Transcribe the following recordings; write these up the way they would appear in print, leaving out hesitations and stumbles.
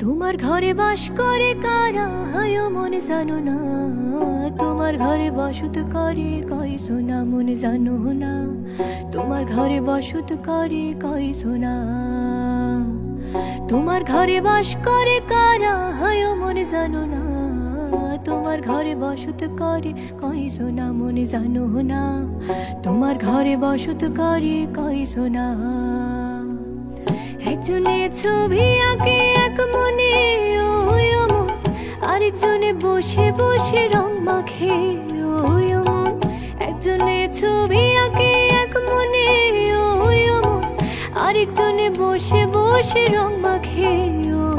তোমার ঘরে বাস করে কারা হয় মনে জানো না, তোমার ঘরে বসত করে কই সোনা মনে জানো না, তোমার ঘরে বসত করে কই সোনা। তোমার ঘরে বাস করে কারা হয় মনে জানো না, তোমার ঘরে বসত করে কই সোনা মনে জানো না, তোমার ঘরে বসত করে কই সোনা। একজনে ছবি আঁকে এক মনে ওই মন, আরেকজনে বসে বসে রং মাখে ওই মন। একজনে ছবি আঁকে এক মনে ওই মন, আরেকজনে বসে বসে রং মাখে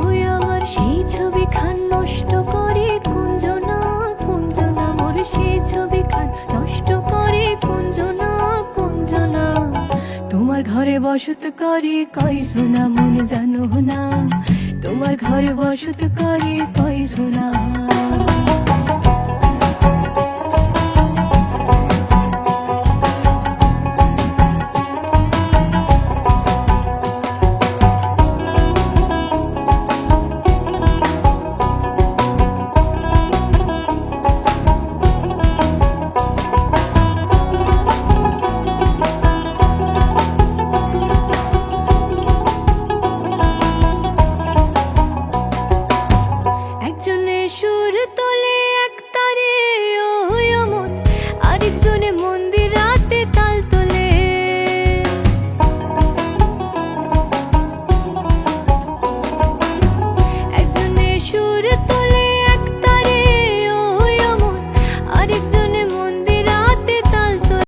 ওই আমার। সেই ছবি খান নষ্ট করে কুঞ্জনা কুঞ্জনা মোর, সেই ছবি খান নষ্ট করে কুঞ্জনা কুঞ্জনা। তোমার ঘরে বসত করে কই সোনা মনে জানো না, তোমার ঘরে বসত করে কই সোনা।